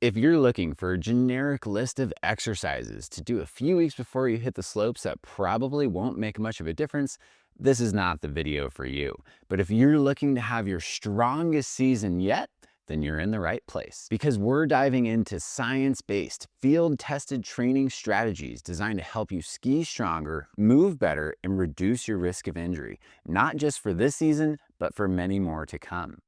If you're looking for a generic list of exercises to do a few weeks before you hit the slopes that probably won't make much of a difference, this is not the video for you. But if you're looking to have your strongest season yet, then you're in the right place. Because we're diving into science-based, field-tested training strategies designed to help you ski stronger, move better, and reduce your risk of injury, not just for this season, but for many more to come.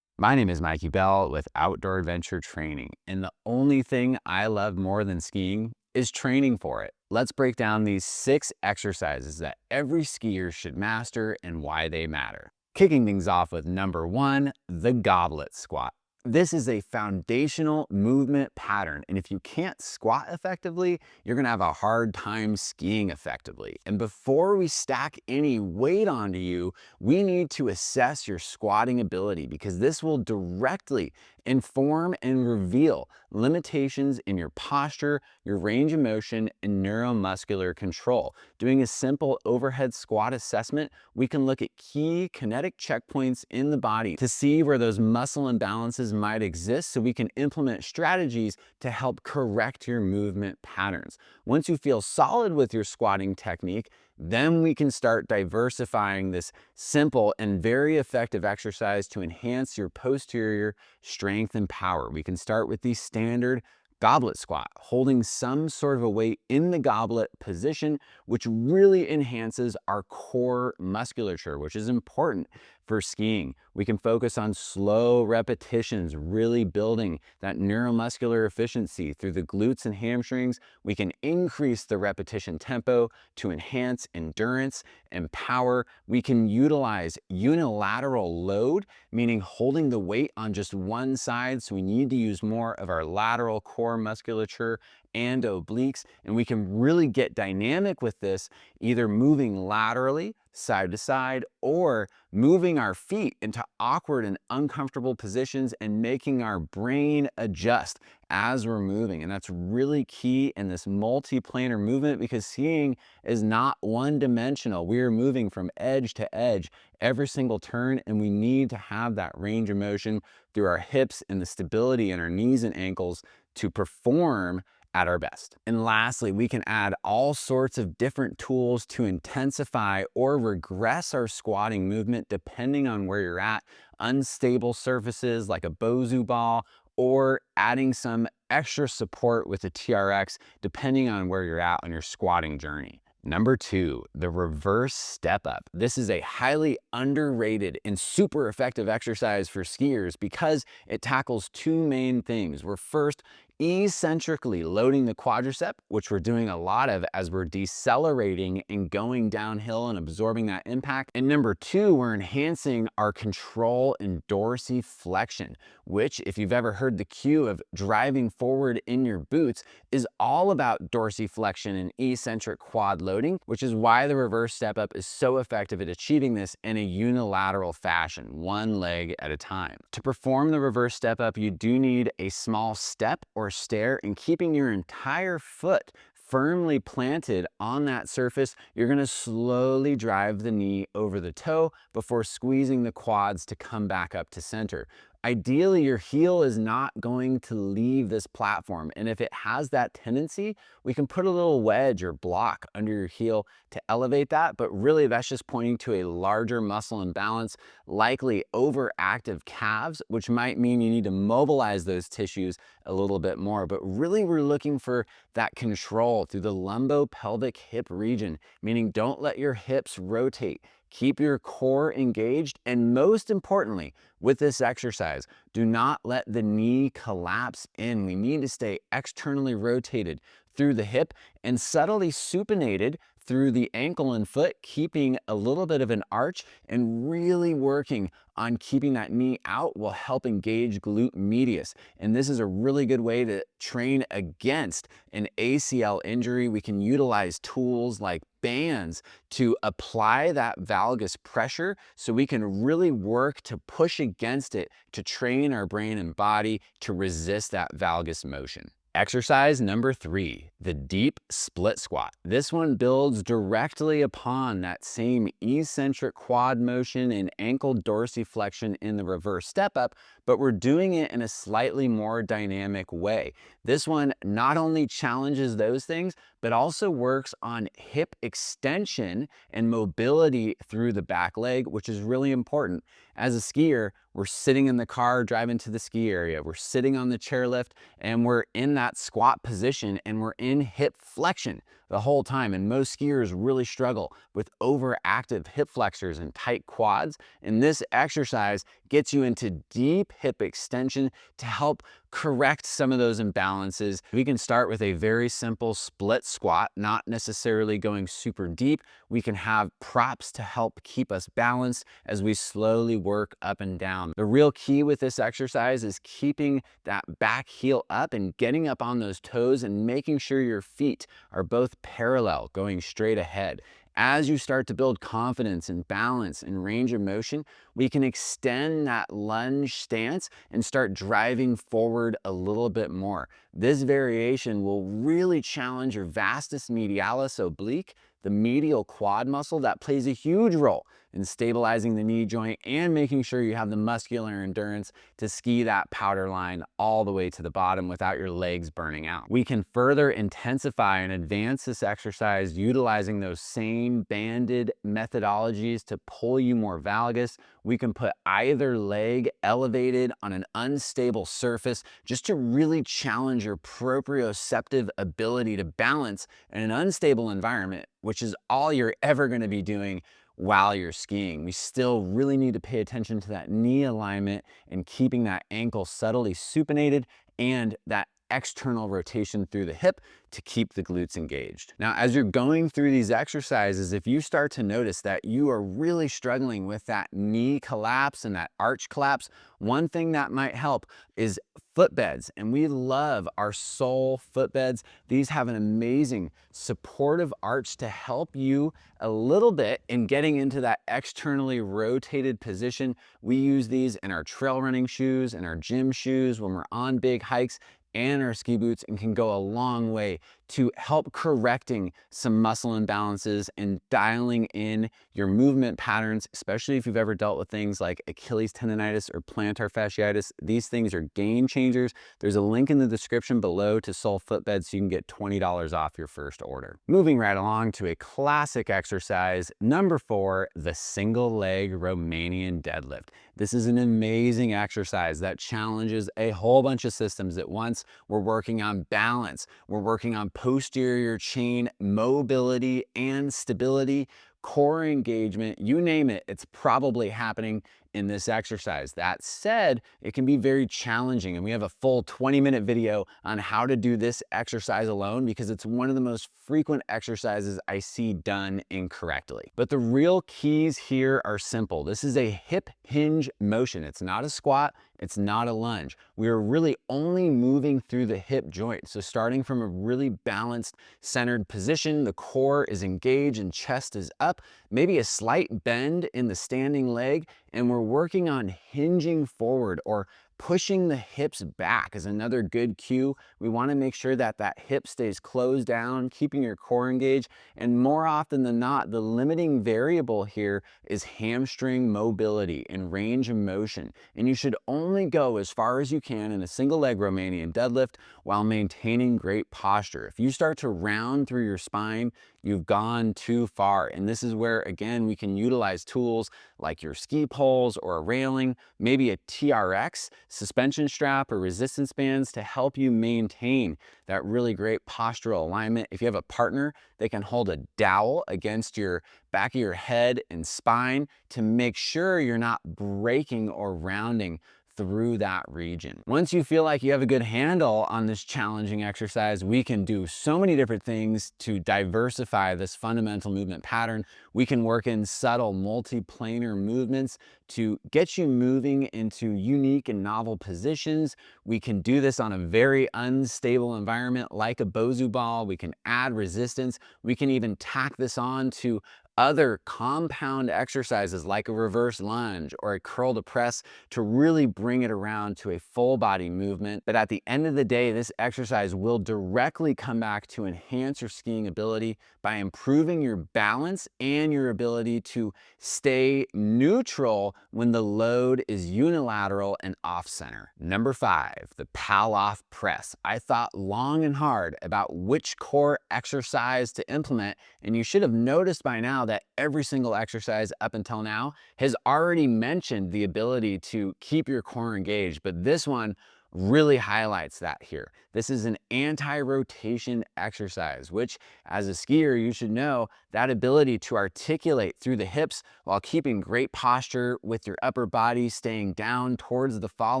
My name is Mikey Bell with Outdoor Adventure Training, and the only thing I love more than skiing is training for it. Let's break down these 6 exercises that every skier should master and why they matter. Kicking things off with number 1, the goblet squat. This is a foundational movement pattern, and if you can't squat effectively, you're gonna have a hard time skiing effectively. And before we stack any weight onto you, we need to assess your squatting ability because this will directly inform and reveal limitations in your posture, your range of motion, and neuromuscular control. Doing a simple overhead squat assessment, we can look at key kinetic checkpoints in the body to see where those muscle imbalances might exist so we can implement strategies to help correct your movement patterns. Once you feel solid with your squatting technique, then we can start diversifying this simple and very effective exercise to enhance your posterior strength and power. We can start with the standard goblet squat, holding some sort of a weight in the goblet position, which really enhances our core musculature, which is important for skiing. We can focus on slow repetitions, really building that neuromuscular efficiency through the glutes and hamstrings. We can increase the repetition tempo to enhance endurance and power. We can utilize unilateral load, meaning holding the weight on just one side. So we need to use more of our lateral core musculature and obliques. And we can really get dynamic with this, either moving laterally, side to side, or moving our feet into awkward and uncomfortable positions and making our brain adjust as we're moving. And that's really key in this multi-planar movement because skiing is not one-dimensional. We are moving from edge to edge every single turn, and we need to have that range of motion through our hips and the stability in our knees and ankles to perform at our best. And lastly, we can add all sorts of different tools to intensify or regress our squatting movement depending on where you're at. Unstable surfaces like a Bozu ball, or adding some extra support with a TRX depending on where you're at on your squatting journey. Number 2, the reverse step up. This is a highly underrated and super effective exercise for skiers because it tackles 2 main things. We're first eccentrically loading the quadricep, which we're doing a lot of as we're decelerating and going downhill and absorbing that impact. And number 2, we're enhancing our control and dorsiflexion, which, if you've ever heard the cue of driving forward in your boots, is all about dorsiflexion and eccentric quad loading, which is why the reverse step up is so effective at achieving this in a unilateral fashion, one leg at a time. To perform the reverse step up, you do need a small step or stair, and keeping your entire foot firmly planted on that surface, you're going to slowly drive the knee over the toe before squeezing the quads to come back up to center. Ideally, your heel is not going to leave this platform, and if it has that tendency, we can put a little wedge or block under your heel to elevate that, but really that's just pointing to a larger muscle imbalance, likely overactive calves, which might mean you need to mobilize those tissues a little bit more. But really, we're looking for that control through the lumbopelvic hip region, meaning don't let your hips rotate. Keep your core engaged, and most importantly, with this exercise, do not let the knee collapse in. We need to stay externally rotated through the hip and subtly supinated through the ankle and foot, keeping a little bit of an arch and really working on keeping that knee out will help engage glute medius. And this is a really good way to train against an ACL injury. We can utilize tools like bands to apply that valgus pressure so we can really work to push against it to train our brain and body to resist that valgus motion. Exercise number 3, the deep split squat. This one builds directly upon that same eccentric quad motion and ankle dorsiflexion in the reverse step up, but we're doing it in a slightly more dynamic way. This one not only challenges those things, but also works on hip extension and mobility through the back leg, which is really important. As a skier, we're sitting in the car driving to the ski area, we're sitting on the chairlift, and we're in that squat position and we're in hip flexion the whole time. And most skiers really struggle with overactive hip flexors and tight quads. And this exercise gets you into deep hip extension to help correct some of those imbalances. We can start with a very simple split squat, not necessarily going super deep. We can have props to help keep us balanced as we slowly work up and down. The real key with this exercise is keeping that back heel up and getting up on those toes and making sure your feet are both parallel, going straight ahead. As you start to build confidence and balance and range of motion, we can extend that lunge stance and start driving forward a little bit more. This variation will really challenge your vastus medialis oblique, the medial quad muscle that plays a huge role in stabilizing the knee joint and making sure you have the muscular endurance to ski that powder line all the way to the bottom without your legs burning out. We can further intensify and advance this exercise utilizing those same banded methodologies to pull you more valgus. We can put either leg elevated on an unstable surface just to really challenge your proprioceptive ability to balance in an unstable environment, which is all you're ever going to be doing while you're skiing. We still really need to pay attention to that knee alignment and keeping that ankle subtly supinated and that external rotation through the hip to keep the glutes engaged. Now, as you're going through these exercises, if you start to notice that you are really struggling with that knee collapse and that arch collapse, one thing that might help is footbeds. And we love our Sole footbeds. These have an amazing supportive arch to help you a little bit in getting into that externally rotated position. We use these in our trail running shoes and our gym shoes when we're on big hikes and our ski boots, and can go a long way to help correcting some muscle imbalances and dialing in your movement patterns, especially if you've ever dealt with things like Achilles tendonitis or plantar fasciitis. These things are game changers. There's a link in the description below to Sole footbeds so you can get $20 off your first order. Moving right along to a classic exercise, number 4, the single leg Romanian deadlift. This is an amazing exercise that challenges a whole bunch of systems at once. We're working on balance. We're working on posterior chain mobility and stability, core engagement, you name it, it's probably happening in this exercise. That said, it can be very challenging, and we have a full 20-minute video on how to do this exercise alone because it's one of the most frequent exercises I see done incorrectly. But the real keys here are simple. This is a hip hinge motion. It's not a squat, it's not a lunge. We are really only moving through the hip joint. So starting from a really balanced, centered position, the core is engaged and chest is up, maybe a slight bend in the standing leg, and we're working on hinging forward or pushing the hips back is another good cue. We want to make sure that that hip stays closed down, keeping your core engaged. And more often than not, the limiting variable here is hamstring mobility and range of motion. And you should only go as far as you can in a single leg Romanian deadlift while maintaining great posture. If you start to round through your spine, you've gone too far. And this is where, again, we can utilize tools like your ski poles or a railing, maybe a TRX suspension strap or resistance bands to help you maintain that really great postural alignment. If you have a partner, they can hold a dowel against your back of your head and spine to make sure you're not breaking or rounding through that region. Once you feel like you have a good handle on this challenging exercise, we can do so many different things to diversify this fundamental movement pattern. We can work in subtle multi-planar movements to get you moving into unique and novel positions. We can do this on a very unstable environment like a Bosu ball. We can add resistance. We can even tack this on to other compound exercises like a reverse lunge or a curl to press to really bring it around to a full body movement. But at the end of the day, this exercise will directly come back to enhance your skiing ability by improving your balance and your ability to stay neutral when the load is unilateral and off center. Number 5, the Pallof press. I thought long and hard about which core exercise to implement, and you should have noticed by now that every single exercise up until now has already mentioned the ability to keep your core engaged, but this one really highlights that here. This is an anti-rotation exercise, which as a skier, you should know that ability to articulate through the hips while keeping great posture with your upper body staying down towards the fall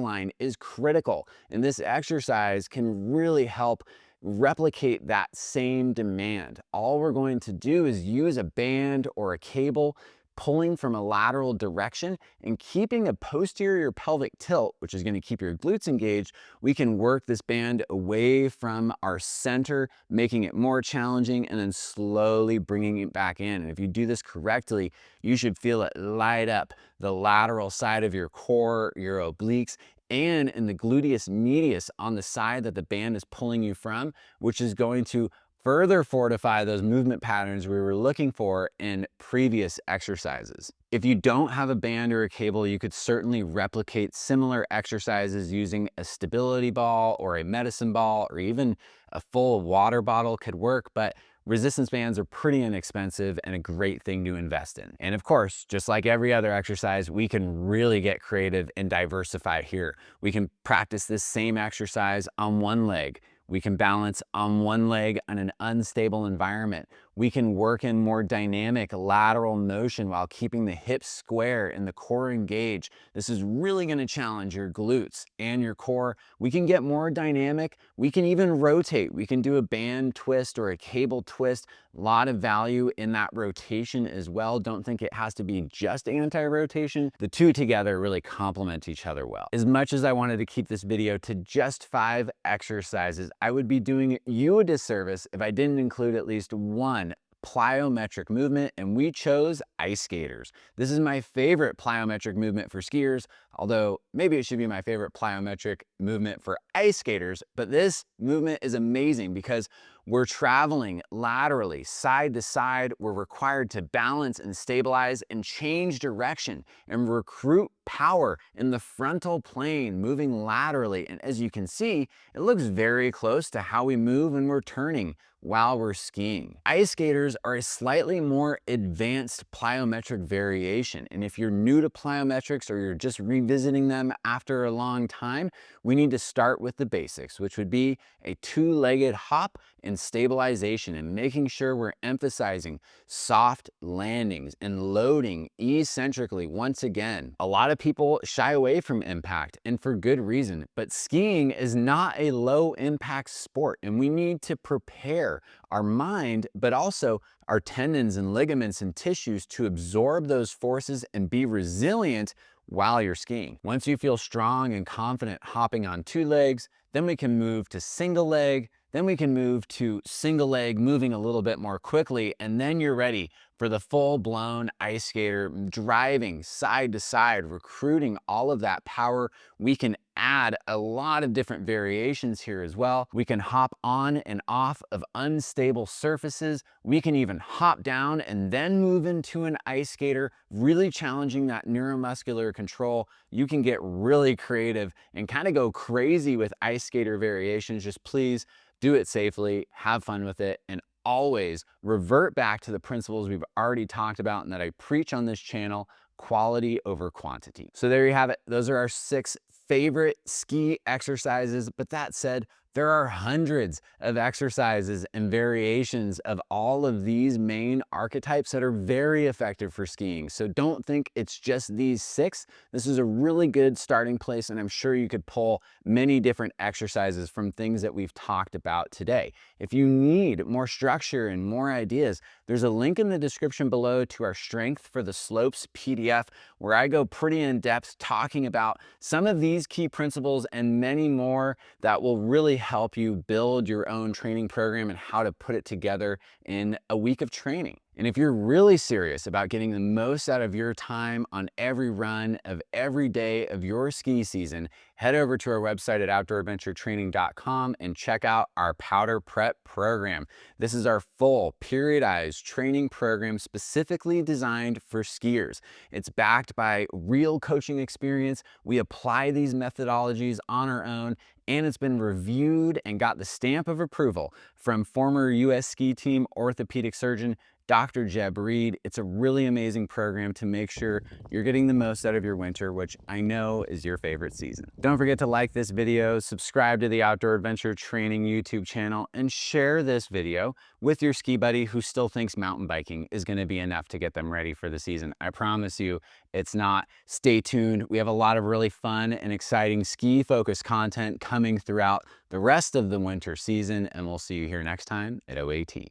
line is critical. And this exercise can really help replicate that same demand. All we're going to do is use a band or a cable pulling from a lateral direction and keeping a posterior pelvic tilt, which is going to keep your glutes engaged. We can work this band away from our center, making it more challenging, and then slowly bringing it back in. And if you do this correctly, you should feel it light up the lateral side of your core, your obliques, and in the gluteus medius on the side that the band is pulling you from, which is going to further fortify those movement patterns we were looking for in previous exercises. If you don't have a band or a cable, you could certainly replicate similar exercises using a stability ball or a medicine ball, or even a full water bottle could work, but resistance bands are pretty inexpensive and a great thing to invest in. And of course, just like every other exercise, we can really get creative and diversify here. We can practice this same exercise on one leg. We can balance on one leg on an unstable environment. We can work in more dynamic lateral motion while keeping the hips square and the core engaged. This is really going to challenge your glutes and your core. We can get more dynamic. We can even rotate. We can do a band twist or a cable twist. A lot of value in that rotation as well. Don't think it has to be just anti-rotation. The two together really complement each other well. As much as I wanted to keep this video to just 5 exercises, I would be doing you a disservice if I didn't include at least one plyometric movement, and we chose ice skaters. This is my favorite plyometric movement for skiers, although maybe it should be my favorite plyometric movement for ice skaters, but this movement is amazing because we're traveling laterally, side to side. We're required to balance and stabilize and change direction and recruit power in the frontal plane, moving laterally. And as you can see, it looks very close to how we move when we're turning while we're skiing. Ice skaters are a slightly more advanced plyometric variation. And if you're new to plyometrics or you're just revisiting them after a long time, we need to start with the basics, which would be a 2-legged hop and stabilization, and making sure we're emphasizing soft landings and loading eccentrically once again. A lot of people shy away from impact, and for good reason, but skiing is not a low impact sport, and we need to prepare our mind, but also our tendons and ligaments and tissues to absorb those forces and be resilient while you're skiing. Once you feel strong and confident hopping on 2 legs, then we can move to single leg, then we can move to single leg, moving a little bit more quickly, and then you're ready for the full-blown ice skater, driving side to side, recruiting all of that power. We can add a lot of different variations here as well. We can hop on and off of unstable surfaces. We can even hop down and then move into an ice skater, really challenging that neuromuscular control. You can get really creative and kind of go crazy with ice skater variations. Just please do it safely, have fun with it, and always revert back to the principles we've already talked about and that I preach on this channel: quality over quantity. So there you have it. Those are our 6 favorite ski exercises. But that said, there are hundreds of exercises and variations of all of these main archetypes that are very effective for skiing. So don't think it's just these 6. This is a really good starting place, and I'm sure you could pull many different exercises from things that we've talked about today. If you need more structure and more ideas, there's a link in the description below to our Strength for the Slopes PDF, where I go pretty in depth talking about some of these key principles and many more that will really help you build your own training program and how to put it together in a week of training. And if you're really serious about getting the most out of your time on every run of every day of your ski season, head over to our website at outdooradventuretraining.com and check out our powder prep program. This is our full periodized training program specifically designed for skiers. It's backed by real coaching experience. We apply these methodologies on our own, and it's been reviewed and got the stamp of approval from former US ski team orthopedic surgeon Dr. Jeb Reed. It's a really amazing program to make sure you're getting the most out of your winter, which I know is your favorite season. Don't forget to like this video, subscribe to the Outdoor Adventure Training YouTube channel, and share this video with your ski buddy who still thinks mountain biking is going to be enough to get them ready for the season. I promise you it's not. Stay tuned. We have a lot of really fun and exciting ski-focused content coming throughout the rest of the winter season, and we'll see you here next time at OAT.